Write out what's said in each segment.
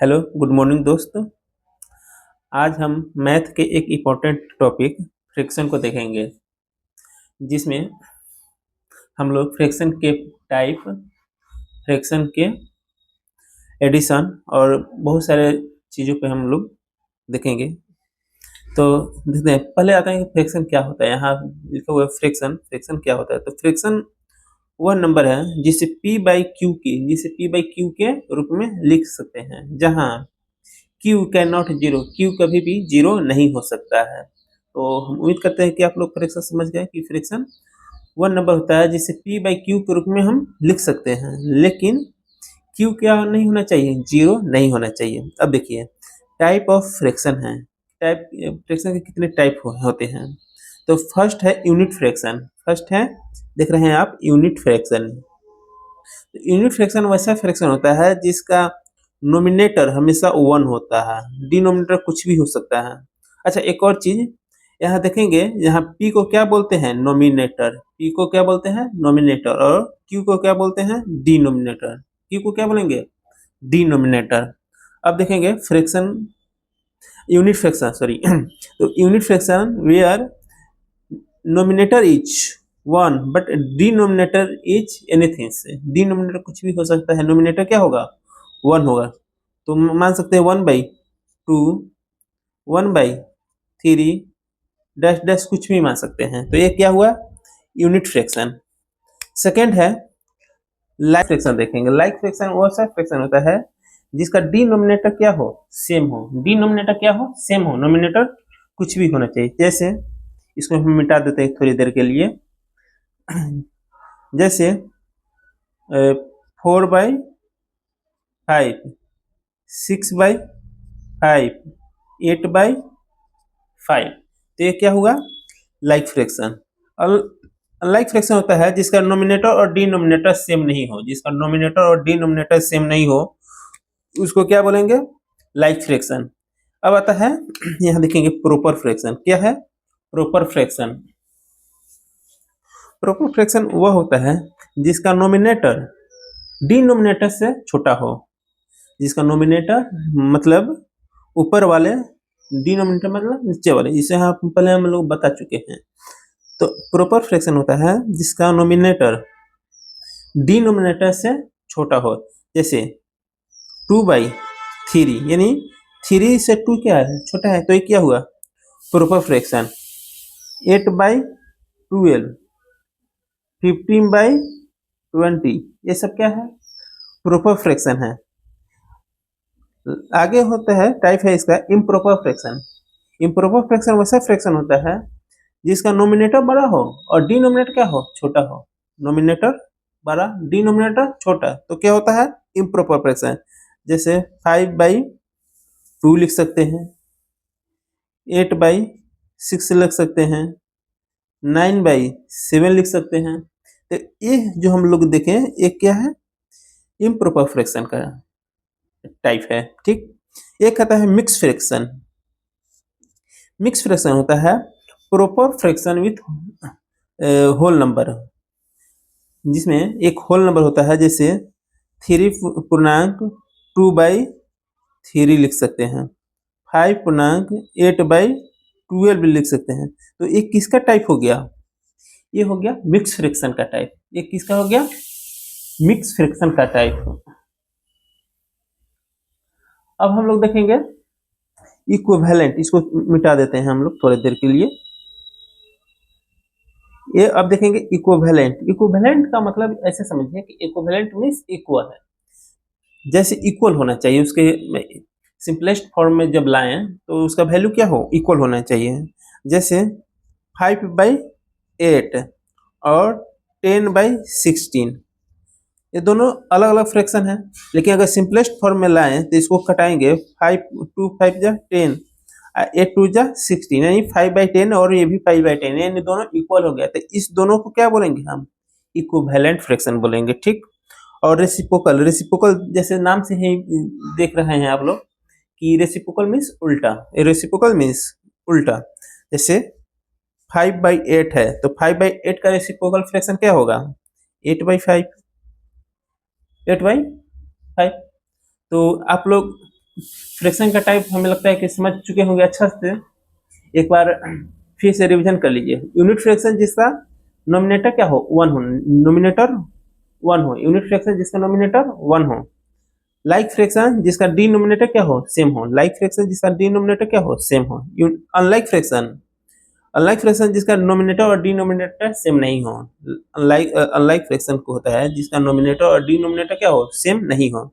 Hello, good morning दोस्तों। आज हम मैथ के एक इम्पोर्टेंट टॉपिक फ्रैक्शन को देखेंगे, जिसमें हम लोग फ्रैक्शन के टाइप, फ्रैक्शन के एडिशन और बहुत सारे चीज़ों पे हम लोग देखेंगे। तो देखते हैं, पहले आता है कि फ्रैक्शन क्या होता है। यहाँ लिखा हुआ है फ्रैक्शन। फ्रैक्शन क्या होता है? तो फ्रैक्शन वह नंबर है जिसे पी बाई क्यू के रूप में लिख सकते हैं, जहाँ Q can not zero, Q कभी भी जीरो नहीं हो सकता है। तो हम उम्मीद करते हैं कि आप लोग फ्रैक्शन समझ गए कि फ्रैक्शन वह नंबर होता है जिसे पी बाई क्यू के रूप में हम लिख सकते हैं, लेकिन क्यू क्या नहीं होना चाहिए? जीरो नहीं होना चाहिए। अब देखिए, टाइप ऑफ फ्रैक्शन है। टाइप फ्रैक्शन के कितने टाइप होते हैं? तो फर्स्ट है यूनिट फ्रैक्शन। फर्स्ट है, देख रहे हैं आप, यूनिट फ्रैक्शन। यूनिट फ्रैक्शन वैसा फ्रैक्शन होता है जिसका नोमिनेटर हमेशा वन होता है, डिनोमिनेटर कुछ भी हो सकता है। अच्छा, एक और चीज यहाँ देखेंगे, यहाँ पी को क्या बोलते हैं? नोमिनेटर। पी को क्या बोलते हैं? नोमिनेटर। और क्यू को क्या बोलते हैं? डिनोमिनेटर। क्यू को क्या बोलेंगे? डिनोमिनेटर। अब देखेंगे फ्रैक्शन, यूनिट फ्रैक्शन, सॉरी तो unit fraction where numerator is one but denominator is anything. से डिनोमिनेटर कुछ भी हो सकता है, नोमिनेटर क्या होगा? वन होगा। तो मान सकते हैं 1/2, 1/3, डैश डैश कुछ भी मान सकते हैं। तो ये क्या हुआ? Unit fraction. सेकेंड है लाइक फ्रैक्शन। देखेंगे, लाइक फ्रैक्शन वो सा फ्रैक्शन होता है जिसका डिनोमिनेटर क्या हो? सेम हो। डिनोमिनेटर क्या हो? सेम हो। नोमिनेटर कुछ भी होना चाहिए। जैसे इसको हम मिटा देते हैं थोड़ी देर के लिए। जैसे 4/5, 6/5, 8/5। तो ये क्या हुआ? Like fraction. और लाइक फ्रैक्शन होता है जिसका नोमिनेटर और डिनोमिनेटर सेम नहीं हो। जिसका नोमिनेटर और डिनोमिनेटर सेम नहीं हो उसको क्या बोलेंगे? Like fraction. अब आता है यहाँ देखेंगे प्रॉपर फ्रैक्शन। क्या है प्रॉपर फ्रैक्शन? प्रॉपर फ्रैक्शन वह होता है जिसका नोमिनेटर डिनोमिनेटर से छोटा हो। जिसका नोमिनेटर मतलब ऊपर वाले, डिनोमिनेटर मतलब नीचे वाले। इसे पहले हम लोग बता चुके हैं। तो प्रॉपर फ्रैक्शन होता है जिसका नोमिनेटर डिनोमिनेटर से छोटा हो। जैसे 2/3, यानी 3 से 2 क्या है? छोटा है। तो ये क्या हुआ? Proper fraction. 8/12, 15/20, ये सब क्या है? प्रॉपर फ्रैक्शन है। आगे होता है, टाइप है इसका इम्प्रॉपर फ्रैक्शन। इम्प्रॉपर फ्रैक्शन वैसा फ्रैक्शन होता है जिसका नोमिनेटर बड़ा हो और डिनोमिनेटर क्या हो? छोटा हो। नोमिनेटर बड़ा, डिनोमिनेटर छोटा, तो क्या होता है? Improper fraction. जैसे 5/2 लिख सकते हैं, 8/6 लिख सकते हैं, 9/7 लिख सकते हैं। तो ये जो हम लोग देखें, ये क्या है? इम्प्रॉपर फ्रैक्शन का टाइप है। ठीक। एक आता है मिक्स फ्रैक्शन। मिक्स फ्रैक्शन होता है proper fraction with whole number, जिसमें एक होल नंबर होता है। जैसे 3.2/3 लिख सकते हैं, 5.8/12 लिख सकते हैं। तो ये किसका टाइप हो गया? ये हो गया मिक्स फ्रैक्शन का टाइप। ये किसका हो गया? मिक्स फ्रैक्शन का टाइप। अब हम लोग देखेंगे इक्विवेलेंट। इसको मिटा देते हैं हम लोग थोड़ी देर के लिए। ये अब देखेंगे इक्विवेलेंट। इक्विवेलेंट का मतलब ऐसे समझिए कि इक्विवेलेंट मीन्स इक्वल है। जैसे इक्वल होना चाहिए, उसके सिंपलेस्ट फॉर्म में जब लाएं तो उसका वैल्यू क्या हो? इक्वल होना चाहिए। जैसे 5/8 और 10/16, ये दोनों अलग अलग फ्रैक्शन है, लेकिन अगर सिंपलेस्ट फॉर्म में लाएं तो इसको कटाएंगे। 5 8 2 16, यानी 5/10 और ये भी 5/10, यानी दोनों इक्वल हो गया। तो इस दोनों को क्या बोलेंगे हम? इक्विवेलेंट फ्रैक्शन बोलेंगे। ठीक। और रेसिप्रोकल। रेसिप्रोकल जैसे नाम से ही देख रहे हैं आप लोग कि रेसिप्रोकल मीन्स उल्टा। रेसिप्रोकल मीन्स उल्टा। जैसे 5/8 है तो 5/8 का रेसिप्रोकल फ्रैक्शन क्या होगा? 8/5। 8/5। तो आप लोग फ्रैक्शन का टाइप हमें लगता है कि समझ चुके होंगे अच्छा से। एक बार फिर से रिवीजन कर लीजिए। यूनिट फ्रैक्शन जिसका नोमिनेटर क्या हो, वन हो, नोमिनेटर वन हो। यूनिट फ्रैक्शन जिसका नोमिनेटर वन हो। लाइक फ्रैक्शन जिसका डिनोमिनेटर क्या हो, सेम हो। लाइक फ्रैक्शन जिसका डिनोमिनेटर क्या हो, सेम हो। अनलाइक फ्रैक्शन, अनलाइक फ्रैक्शन जिसका नोमिनेटर और डिनोमिनेटर सेम नहीं हो। अनलाइक फ्रैक्शन को होता है जिसका नोमिनेटर और डिनोमिनेटर क्या हो, सेम नहीं हो।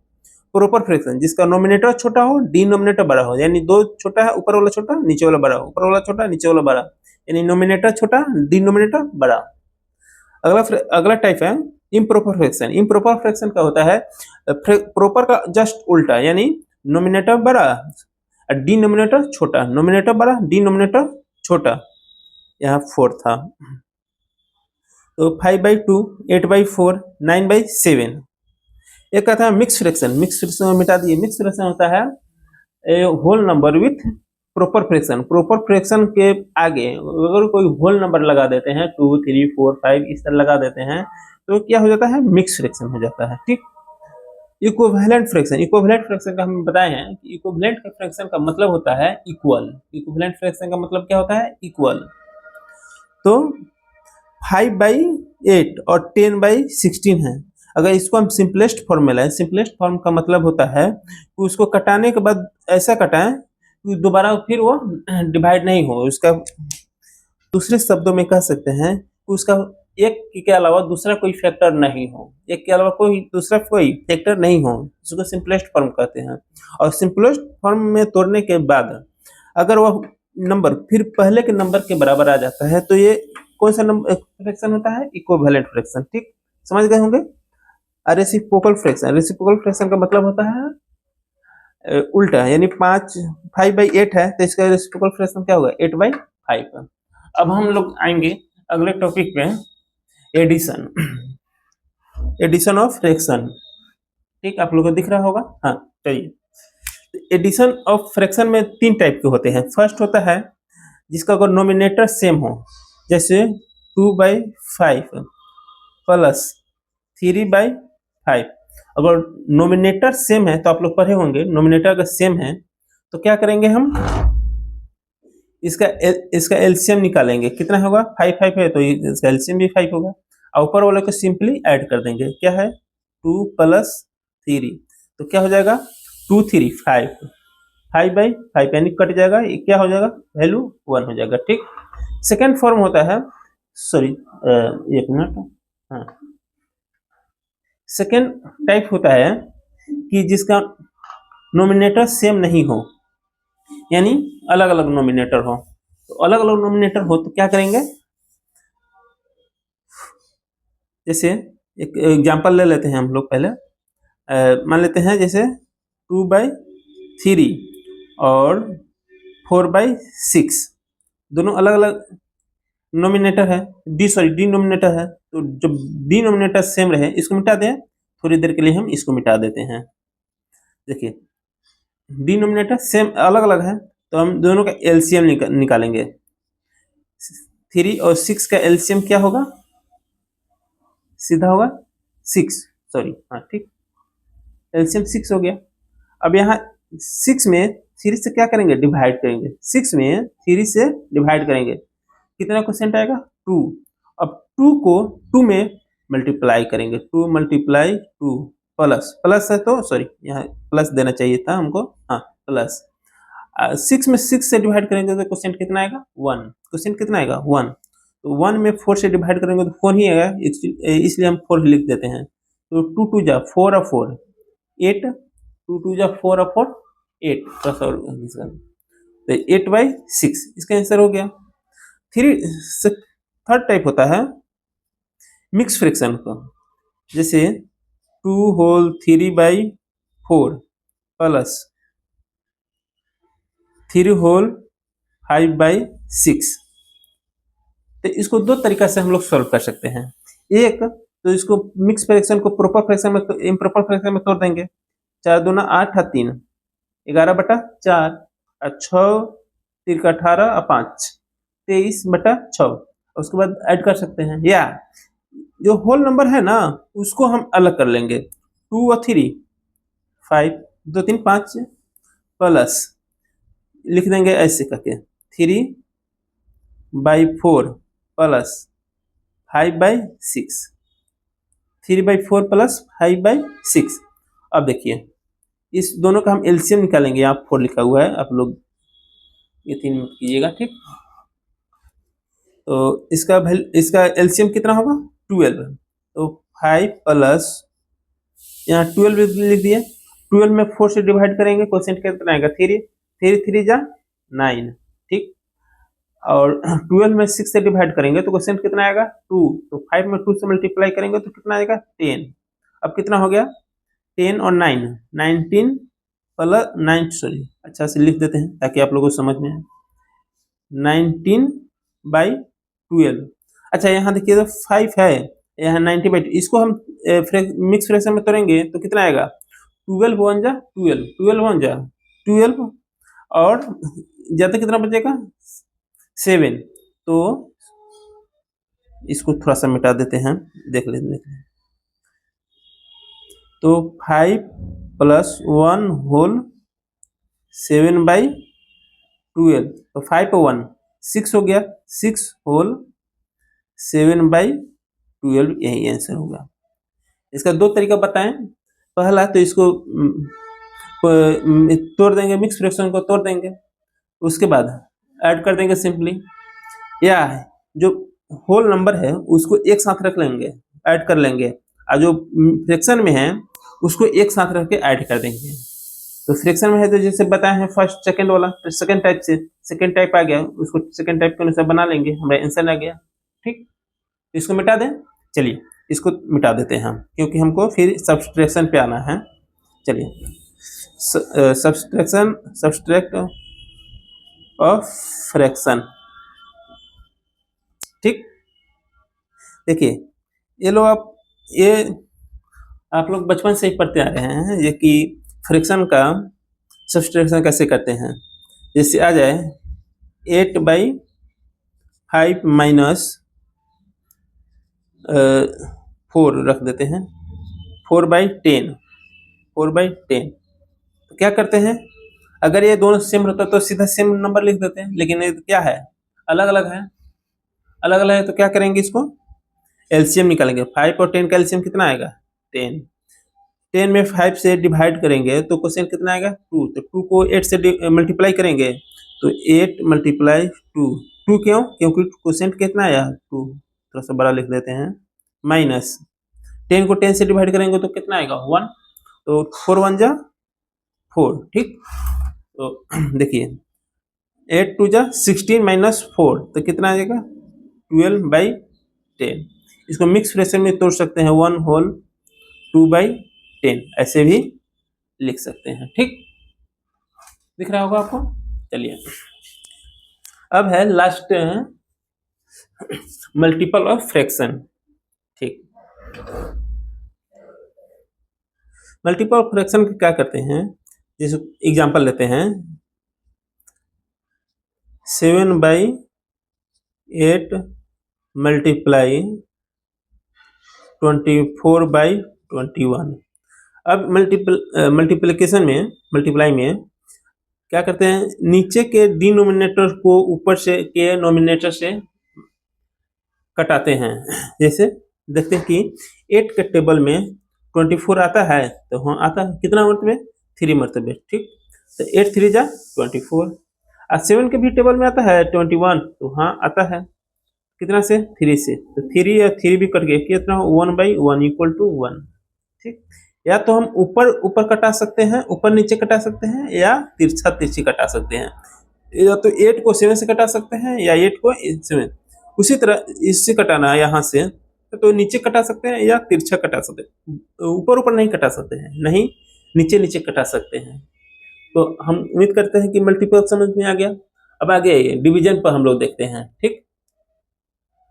प्रॉपर फ्रैक्शन जिसका नोमिनेटर छोटा हो, डिनोमिनेटर बड़ा हो, यानी दो छोटा है, ऊपर वाला छोटा, नीचे वाला बड़ा, ऊपर वाला छोटा, नीचे वाला बड़ा, यानी नोमिनेटर छोटा, डिनोमिनेटर बड़ा। अगला अगला टाइप है इम्प्रॉपर फ्रैक्शन। इम्प्रॉपर फ्रैक्शन का होता है प्रॉपर का जस्ट उल्टा, यानी नोमिनेटर बड़ा, डिनोमिनेटर छोटा, नोमिनेटर बड़ा, डिनोमिनेटर छोटा। यहाँ 4 था। तो 5/2, 8/4, 9/7। एक कहता है मिक्स फ्रैक्शन। मिक्स फ्रैक्शन मिटा दिए। मिक्स फ्रैक्शन होता है a whole number with proper fraction. Proper fraction के आगे अगर कोई होल नंबर लगा देते हैं, 2, 3, 4, 5 इस तरह लगा देते हैं, तो क्या हो जाता है, मिक्स फ्रैक्शन हो जाता है। ठीक। Equivalent fraction. इक्विवेलेंट फ्रैक्शन का हम बताए हैं कि इक्विवेलेंट फ्रैक्शन का मतलब होता है इक्वल। इक्विवेलेंट फ्रैक्शन का मतलब क्या होता है, इक्वल। तो 5/8 और 10/16 है। अगर इसको हम सिंपलेस्ट फॉर्म में लाएं, सिंपलेस्ट फॉर्म का मतलब होता है कि उसको कटाने के बाद ऐसा कटाएं कि दोबारा फिर वो डिवाइड नहीं हो। उसका दूसरे शब्दों में कह सकते हैं कि उसका एक के अलावा दूसरा कोई फैक्टर नहीं हो, एक के अलावा कोई दूसरा कोई फैक्टर नहीं हो, इसको सिंपलेस्ट फॉर्म कहते हैं। और सिंपलेस्ट फॉर्म में तोड़ने के बाद अगर वह नंबर फिर पहले के नंबर के बराबर आ जाता है, तो ये कौन सा नंबर फ्रैक्शन होता है, इक्विवेलेंट फ्रैक्शन। ठीक, समझ गए होंगे। Reciprocal fraction. रेसिप्रोकल फ्रैक्शन का मतलब होता है उल्टा, यानी 5/8 है तो इसका रेसिप्रोकल फ्रैक्शन क्या होगा, 8/5। अब हम लोग आएंगे अगले टॉपिक पे, एडिशन। Addition of fraction. ठीक, आप लोगों को दिख रहा होगा। हाँ, चलिए। एडिशन ऑफ फ्रैक्शन में 3 टाइप के होते हैं। फर्स्ट होता है जिसका अगर नोमिनेटर सेम हो, जैसे 2/5 प्लस 3/5। अगर नोमिनेटर सेम है तो आप लोग पढ़े होंगे, नोमिनेटर अगर सेम है तो क्या करेंगे हम, इसका एलसीएम निकालेंगे। कितना होगा, 5 है तो इसका एलसीएम भी 5 होगा। और ऊपर वाले को सिंपली ऐड कर देंगे। क्या है, 2 + 3, तो क्या हो जाएगा, 2, 3, 5। 5/5 यानी कट जाएगा, ये क्या हो जाएगा, वैल्यू 1 हो जाएगा। ठीक। सेकेंड फॉर्म होता है, सॉरी एक मिनट, हाँ, सेकेंड टाइप होता है कि जिसका नोमिनेटर सेम नहीं हो, यानी अलग अलग नोमिनेटर हो। तो अलग अलग नोमिनेटर हो तो क्या करेंगे, जैसे एक एग्जांपल ले लेते हैं हम लोग पहले। मान लेते हैं जैसे 2/3 और 4/6 दोनों अलग अलग नोमिनेटर है, डिनोमिनेटर है। तो जब डिनोमिनेटर सेम रहे, इसको मिटा दें, थोड़ी देर के लिए हम इसको मिटा देते हैं। देखिए, डिनोमिनेटर सेम अलग अलग है तो हम दोनों का एलसीएम निकालेंगे। 3 और 6 का एलसीएम क्या होगा, सीधा होगा 6, सॉरी, हाँ ठीक, एलसीएम 6 हो गया। अब यहाँ 6 में 3 से क्या करेंगे, डिवाइड करेंगे। 6 में 3 से डिवाइड करेंगे, कितना क्वेश्चन आएगा, 2। अब 2 को 2 में मल्टीप्लाई करेंगे, 2 × 2 प्लस है तो सॉरी, यहाँ प्लस देना चाहिए था हमको, हाँ प्लस। 6 में 6 से डिवाइड करेंगे तो क्वेश्चन कितना आएगा, 1। क्वेश्चन कितना आएगा, 1। तो 1 में 4 से डिवाइड करेंगे तो 4 ही आएगा, इसलिए हम 4 लिख देते हैं। तो 2 2 जा 4 और 4 8, 2 2 जा 4 और 4 8, तो 8/6 इसका आंसर हो गया। थर्ड टाइप होता है मिक्स फ्रैक्शन का, जैसे 2 होल 3/4 प्लस 3 होल 5/6। तो इसको 2 तरीका से हम लोग सॉल्व कर सकते हैं। एक तो इसको मिक्स फ्रैक्शन को प्रॉपर फ्रैक्शन में, इम्प्रॉपर फ्रैक्शन में तोड़ देंगे। 4 दूना 8 और 3 11/4 और 6 3 का 18 और 5 23/6। उसके बाद ऐड कर सकते हैं, या जो होल नंबर है ना उसको हम अलग कर लेंगे। 2 और 3 5, 2 3 5, प्लस लिख देंगे ऐसे करके 3/4 प्लस 5/6, 3/4 प्लस 5/6। अब देखिए इस दोनों का हम एलसीएम निकालेंगे, यहाँ 4 लिखा हुआ है, आप लोग ये 3 मत कीजिएगा, ठीक। तो इसका एलसीएम कितना होगा 12। तो 5 प्लस यहाँ 12 लिख दिए, 12 में 4 से डिवाइड करेंगे, क्वोशिएंट कितना आएगा 3, 3 3 जा 9, ठीक। और 12 में 6 से डिवाइड करेंगे तो क्वोशिएंट कितना आएगा 2, तो 5 में 2 से मल्टीप्लाई करेंगे तो कितना आएगा 10। अब कितना हो गया 10 और 9, 19 प्लस 9, सॉरी अच्छा से लिख देते हैं ताकि आप लोगों को समझ में आए, 19/12। अच्छा यहाँ देखिए तो 5 है, यहाँ 90/2, इसको हम मिक्स फ्रैक्शन में तोड़ेंगे तो कितना आएगा 12 1 जा 12, 12 1 जा 12, और ज्यादा कितना बचेगा 7। तो इसको थोड़ा सा मिटा देते हैं, देख लेते हैं। तो 5 प्लस 1 होल 7/12, तो 5 और 1 6 हो गया, 6 होल 7/12, यही आंसर होगा। इसका दो तरीका बताएं। पहला तो इसको तोड़ देंगे, मिक्स फ्रैक्शन को तोड़ देंगे, उसके बाद ऐड कर देंगे सिंपली, या जो होल नंबर है उसको एक साथ रख लेंगे, ऐड कर लेंगे, और जो फ्रैक्शन में है उसको एक साथ रख के ऐड कर देंगे। तो फ्रैक्शन में है तो जैसे बताए हैं फर्स्ट सेकंड वाला, तो सेकंड टाइप से सेकंड टाइप आ गया, उसको सेकंड टाइप के अनुसार बना लेंगे, हमारा आंसर आ गया, ठीक। इसको मिटा दें, चलिए इसको मिटा देते हैं हम, क्योंकि हमको फिर सब्सट्रैक्शन पे आना है। चलिए सब्सट्रैक्ट ऑफ फ्रैक्शन, ठीक। देखिए ये आप लोग बचपन से ही पढ़ते आ रहे हैं ये कि फ्रैक्शन का सब्सट्रैक्शन कैसे करते हैं। जैसे आ जाए 8/5 माइनस 4 रख देते हैं, 4/10, 4/10। तो क्या करते हैं, अगर ये दोनों सेम रहता तो सीधा सेम नंबर लिख देते हैं, लेकिन ये क्या है अलग अलग है, अलग अलग है, तो क्या करेंगे इसको एलसीएम निकालेंगे। 5 और 10 का एलसीएम कितना आएगा 10, 10 में 5 से डिवाइड करेंगे तो क्वोशिएंट कितना आएगा 2, तो 2 को 8 से मल्टीप्लाई करेंगे तो 8 × 2, 2 क्यों, क्योंकि क्वोशिएंट कितना आया 2, थोड़ा सा बड़ा लिख देते हैं, माइनस 10 को 10 से डिवाइड करेंगे तो कितना आएगा 1, तो 4 1 जा 4, ठीक। तो देखिए 8 2 जा 16 माइनस 4, तो कितना आ जाएगा 12/10। इसको मिक्स फ्रैक्शन में तोड़ सकते हैं, 1 होल 2/10 ऐसे भी लिख सकते हैं, ठीक। दिख रहा होगा आपको। चलिए अब है लास्ट मल्टीपल ऑफ फ्रैक्शन, ठीक। मल्टीपल ऑफ फ्रैक्शन क्या करते हैं, जैसे एग्जांपल लेते हैं 7/8 मल्टीप्लाई 24/21। अब मल्टीप्लाई में क्या करते हैं, नीचे के डिनोमिनेटर को ऊपर से के नोमिनेटर से कटाते हैं। जैसे देखते हैं कि 8 के टेबल में 24 आता है, तो हाँ आता है, कितना मरतबे 3 मरतबे, ठीक। तो 8 3 जा 24, और 7 के भी टेबल में आता है 21, तो हाँ आता है, कितना से 3 से, तो 3 या 3 भी कट गए, कितना 1/1 इक्वल टू 1, ठीक। या तो हम ऊपर ऊपर कटा सकते हैं, ऊपर नीचे कटा सकते हैं, या तिरछा तिरछी कटा सकते हैं, या तो 8 को 7 से कटा सकते हैं या 8 को 7। उसी तरह इससे कटाना है यहाँ से, तो नीचे कटा सकते हैं या तिरछा कटा सकते हैं, ऊपर ऊपर नहीं कटा सकते हैं, नहीं नीचे नीचे कटा सकते हैं। तो हम उम्मीद करते हैं कि मल्टीपल समझ में आ गया। अब आगे डिवीजन पर हम लोग देखते हैं, ठीक।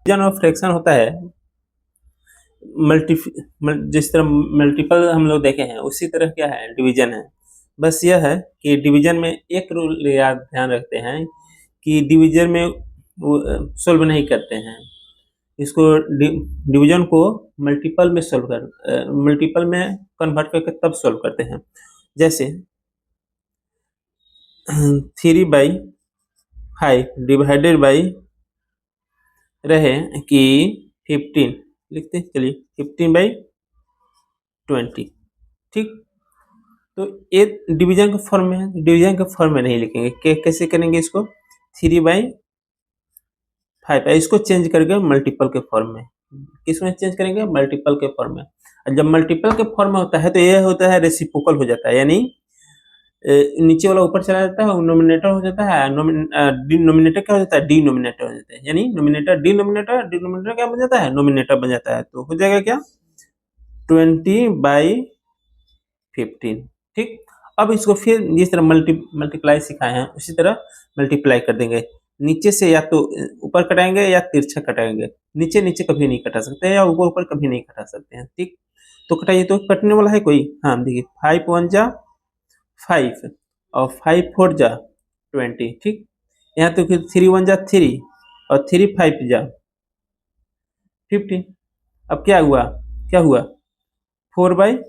डिवीजन ऑफ फ्रैक्शन होता है जिस तरह मल्टीपल हम लोग देखे हैं उसी तरह क्या है डिवीजन है। बस यह है कि डिवीजन में एक रूल याद ध्यान रखते हैं कि डिवीजन में सोल्व नहीं करते हैं, इसको डिवीजन को मल्टीपल में मल्टीपल में कन्वर्ट करके तब सोल्व करते हैं। जैसे 3/5 डिवाइडेड बाई रहे कि 15 लिखते हैं, चलिए 15/20, ठीक। तो ये डिवीजन के फॉर्म में है, डिवीजन के फॉर्म में नहीं लिखेंगे, कैसे करेंगे इसको, 3/5, इसको चेंज करके मल्टीपल के फॉर्म में, किसमें चेंज करेंगे, मल्टीपल के फॉर्म में। और जब मल्टीपल के फॉर्म में होता है तो यह होता है रेसिप्रोकल हो जाता है, यानी नीचे वाला ऊपर चला जाता है, नोमिनेटर हो जाता है, डिनोमिनेटर क्या हो जाता है, डिनोमिनेटर हो जाता है, यानी नोमिनेटर डिनोमिनेटर, डिनोमिनेटर क्या बन जाता है, नोमिनेटर बन जाता है। तो हो जाएगा क्या, 20/15, ठीक। अब इसको फिर जिस तरह मल्टीप्लाई सिखाए हैं उसी तरह मल्टीप्लाई कर देंगे। नीचे से या तो ऊपर कटाएंगे या तिरछा कटाएंगे, नीचे नीचे कभी नहीं कटा सकते या ऊपर ऊपर कभी नहीं कटा सकते हैं, ठीक। तो कटाइए, तो कटने वाला है कोई, हाँ देखिए 5 1 जा 5 और 5 4 जा 20, ठीक। यहाँ तो फिर 3 1 जा 3 और 3 5 जा 15। अब क्या हुआ, क्या हुआ, 4/5।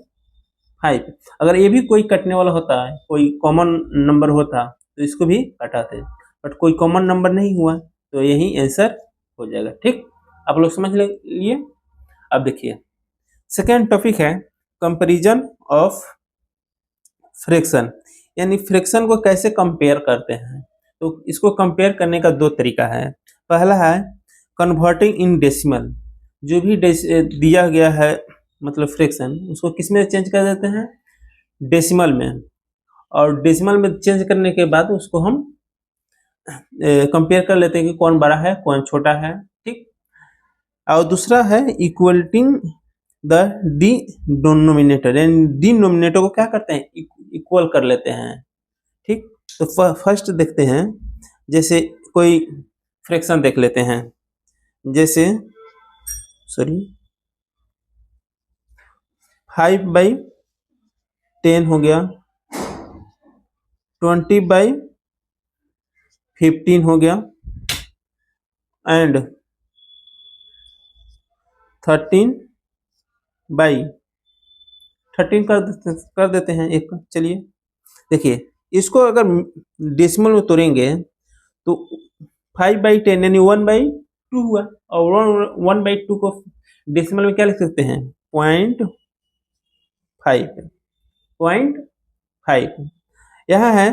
अगर ये भी कोई कटने वाला होता है, कोई कॉमन नंबर होता तो इसको भी कटाते, बट कोई कॉमन नंबर नहीं हुआ तो यही आंसर हो जाएगा, ठीक। आप लोग समझ लिए। अब देखिए सेकेंड टॉपिक है कंपैरिजन ऑफ फ्रैक्शन, यानी फ्रैक्शन को कैसे कंपेयर करते हैं। तो इसको कंपेयर करने का दो तरीका है। पहला है कन्वर्टिंग इन डेसिमल, जो भी दिया गया है मतलब फ्रैक्शन, उसको किस में चेंज कर देते हैं, डेसिमल में, और डेसिमल में चेंज करने के बाद उसको हम कंपेयर कर लेते हैं कि कौन बड़ा है कौन छोटा है, ठीक। और दूसरा है इक्वलिटिंग द डिनोमिनेटर, यानी डिनोमिनेटर को क्या करते हैं, इक्वल कर लेते हैं, ठीक। तो फर्स्ट देखते हैं, जैसे कोई फ्रैक्शन देख लेते हैं, जैसे 5/10 हो गया, 20/15 हो गया, एंड 13/13 कर देते हैं एक। चलिए देखिए, इसको अगर डेसिमल में तोड़ेंगे तो 5/10 यानी 1/2 हुआ, और 1/2 को डेसिमल में क्या लिख सकते हैं, 0.5। यहाँ है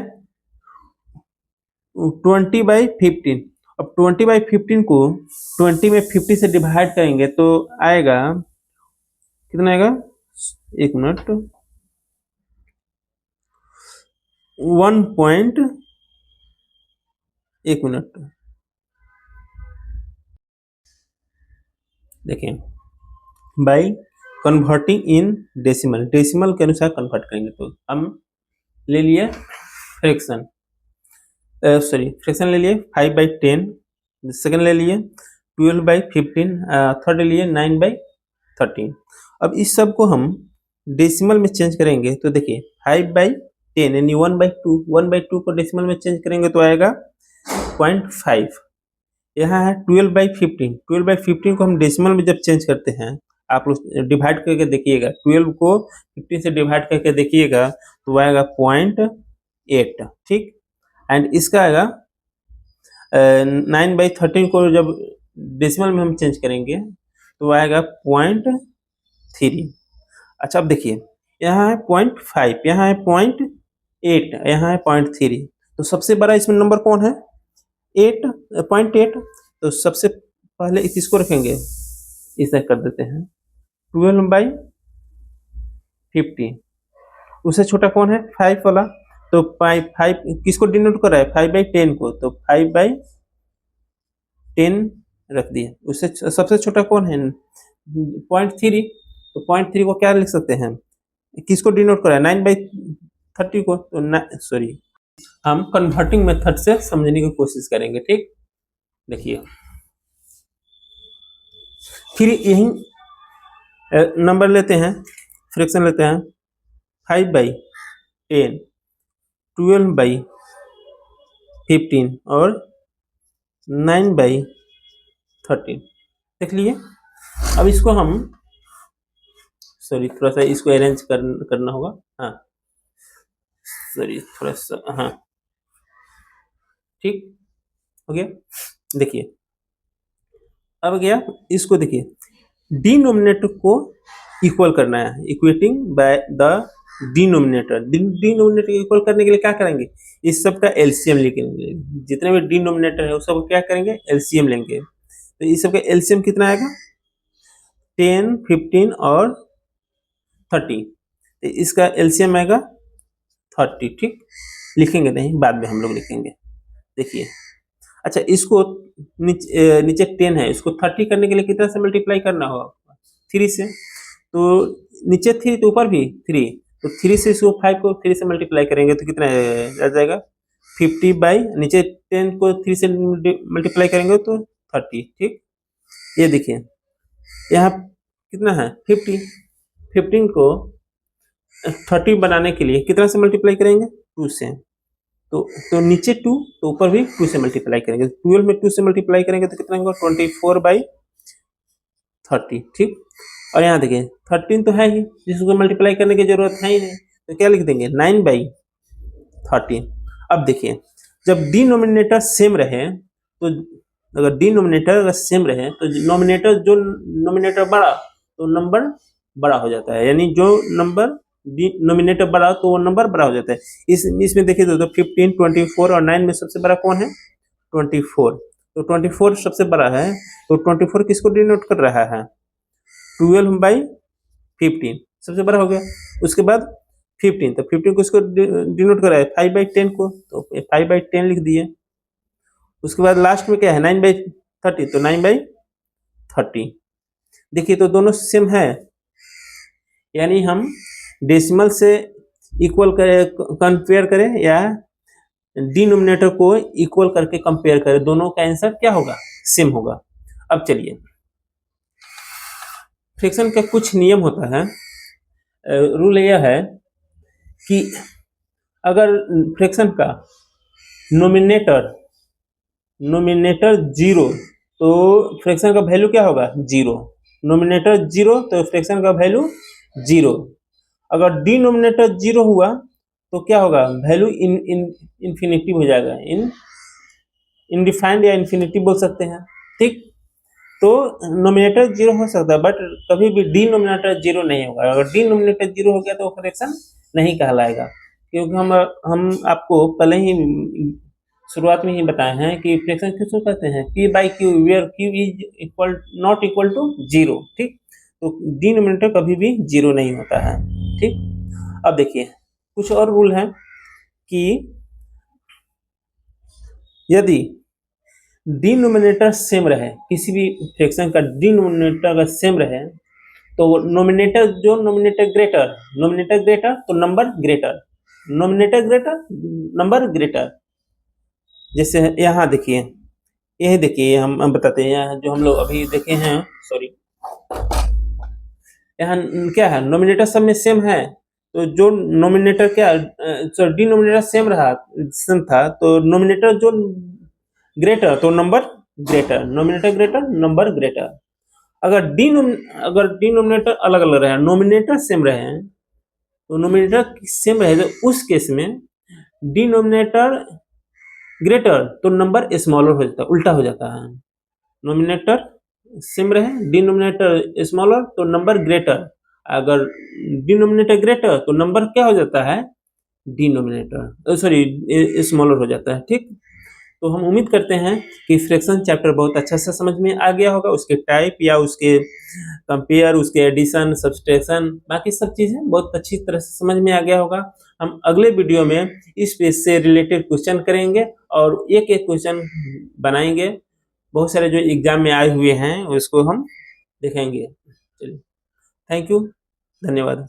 20/15। अब 20/15 को 20 में 50 से डिवाइड करेंगे तो आएगा कितना आएगा, एक मिनट, 1 मिनट देखिए, by converting in decimal, decimal के अनुसार कन्वर्ट करेंगे तो हम ले लिए फ्रैक्शन, फ्रैक्शन ले लिए 5/10, सेकेंड ले लिए 12/15, थर्ड ले लिए 9/13। अब इस सब को हम डेसिमल में चेंज करेंगे तो देखिए 5/10 यानी 1/2, 1/2 को डेसिमल में चेंज करेंगे तो आएगा 0.5। यहाँ है 12/15, 12/15 को हम डेसिमल में जब चेंज करते हैं, आप लोग डिवाइड करके देखिएगा, 12 को 15 से डिवाइड करके देखिएगा तो आएगा 0.8, ठीक। एंड इसका आएगा 9/13 को जब डेसिमल में हम चेंज करेंगे तो आएगा 0.3। अच्छा अब देखिए, यहाँ है 0.5, यहाँ है 0.8, यहाँ है 0.3, तो सबसे बड़ा इसमें नंबर कौन है, 0.8। तो सबसे पहले इसको रखेंगे, इसे कर देते हैं 12/15। उससे छोटा कौन है, 5 वाला, तो 5 किसको डिनोट कर रहा है, 5/10 को, तो 5/10 रख दिए। उससे सबसे छोटा कौन है, 0.3, तो 0.3 को क्या लिख सकते हैं, किसको डिनोट कर रहा है, 9/30 को, तो हम कन्वर्टिंग मेथड से समझने की कोशिश करेंगे, ठीक। देखिए फिर यही नंबर लेते हैं, फ्रैक्शन लेते हैं 5/10, 12/15 और 9/13, देख लिए। अब इसको हम थोड़ा सा इसको अरेंज करना होगा, हाँ थोड़ा सा, हाँ ठीक हो गया। देखिए अब गया, इसको देखिए डिनोमिनेटर को इक्वल करना है, equating by the denominator. Denominator को इक्वल करने के लिए क्या करेंगे, इस सब का एलसीएम लेंगे, जितने भी डिनोमिनेटर है उस सब क्या करेंगे, एलसीएम लेंगे। तो इस सब का एलसीएम कितना आएगा, 10, 15 और 30। तो इसका एलसीएम आएगा 30। ठीक, लिखेंगे नहीं, बाद में हम लोग लिखेंगे। देखिए अच्छा, इसको नीचे 10 है, इसको 30 करने के लिए कितना से मल्टीप्लाई करना होगा, 3 से। तो नीचे 3 तो ऊपर भी 3, तो 3 से इसको 5 को 3 से मल्टीप्लाई करेंगे तो कितना आ जाएगा, 50 बाई नीचे 10 को 3 से मल्टीप्लाई करेंगे तो 30। ठीक, ये देखिए यहाँ कितना है 50, 15 को 30 बनाने के लिए कितना से मल्टीप्लाई करेंगे, 2 से। तो नीचे 2 तो ऊपर भी 2 से मल्टीप्लाई करेंगे, 12 में 2 से मल्टीप्लाई करेंगे तो कितना होगा, 24/30। ठीक, और यहाँ देखिए 13 तो है ही, जिसको मल्टीप्लाई करने की जरूरत है ही नहीं, तो क्या लिख देंगे 9/13। अब देखिए जब डिनोमिनेटर सेम रहे, तो अगर डिनोमिनेटर अगर सेम रहे तो नोमिनेटर, जो नोमिनेटर बड़ा तो नंबर बड़ा हो जाता है, यानी जो नंबर डिनोमिनेटर बड़ा तो वो नंबर बड़ा हो जाता है। इसमें देखिए दोस्तों 15, 24 और 9 में सबसे बड़ा कौन है, 24। तो 24 सबसे बड़ा है, तो 24 किसको डिनोट कर रहा है, 12/15 सबसे बड़ा हो गया। उसके बाद 15, तो 15 को इसको डिनोट कर रहा है 5/10 को, तो 5/10 लिख दिए। उसके बाद लास्ट में क्या है 9/30, तो 9/30। देखिए तो दोनों सेम है, यानी हम डेसिमल से इक्वल करें, कंपेयर करें या डिनोमिनेटर को इक्वल करके कंपेयर करें, दोनों का आंसर क्या होगा, सेम होगा। अब चलिए फ्रैक्शन का कुछ नियम होता है। रूल यह है कि अगर फ्रैक्शन का नोमिनेटर 0 तो फ्रैक्शन का वैल्यू क्या होगा, 0। नोमिनेटर 0 तो फ्रैक्शन का वैल्यू 0। अगर डिनोमिनेटर 0 हुआ तो क्या होगा, वैल्यू इन्फिनिटी हो जाएगा, इनडिफाइंड या इन्फिनिटी बोल सकते हैं। ठीक, तो नोमिनेटर 0 हो सकता है, बट कभी भी डिनोमिनेटर 0 नहीं होगा। अगर डिनोमिनेटर 0 हो गया तो फ्रैक्शन नहीं कहलाएगा, क्योंकि हम आपको पहले ही शुरुआत में ही बताए हैं कि फ्रैक्शन किसको कहते हैं, P/Q, where Q is not equal to 0। ठीक, तो डिनोमिनेटर कभी भी 0 नहीं होता है। ठीक, अब देखिए कुछ और रूल है कि यदि डिनोमिनेटर सेम रहे, किसी भी फ्रैक्शन का डिनोमिनेटर अगर सेम रहे, तो नोमिनेटर ग्रेटर तो number greater, nominator greater number greater. जैसे यहाँ देखिए, यही देखिए हम बताते हैं, यहाँ जो हम लोग अभी देखे हैं, सॉरी, यहाँ क्या है, नोमिनेटर सब में सेम है, तो जो नोमिनेटर क्या डिनोमिनेटर सेम था, तो नोमिनेटर जो ग्रेटर तो number greater, nominator greater number greater. अगर डिनोमिनेटर अलग अलग रहे, नोमिनेटर सेम रहे, तो नोमिनेटर सेम रहे तो उस केस में डिनोमिनेटर ग्रेटर तो नंबर स्मॉलर हो जाता है, उल्टा हो जाता है। नोमिनेटर सेम रहे, डिनोमिनेटर स्मॉलर तो नंबर ग्रेटर, अगर डिनोमिनेटर ग्रेटर तो नंबर क्या हो जाता है, डिनोमिनेटर स्मॉलर हो जाता है। ठीक, तो हम उम्मीद करते हैं कि फ्रैक्शन चैप्टर बहुत अच्छा से समझ में आ गया होगा, उसके टाइप या उसके कंपेयर, उसके एडिशन, सब्सट्रैक्शन, बाकी सब चीज़ें बहुत अच्छी तरह से समझ में आ गया होगा। हम अगले वीडियो में इस पेज से रिलेटेड क्वेश्चन करेंगे और एक एक क्वेश्चन बनाएंगे, बहुत सारे जो एग्जाम में आए हुए हैं उसको हम देखेंगे। चलिए, थैंक यू, धन्यवाद।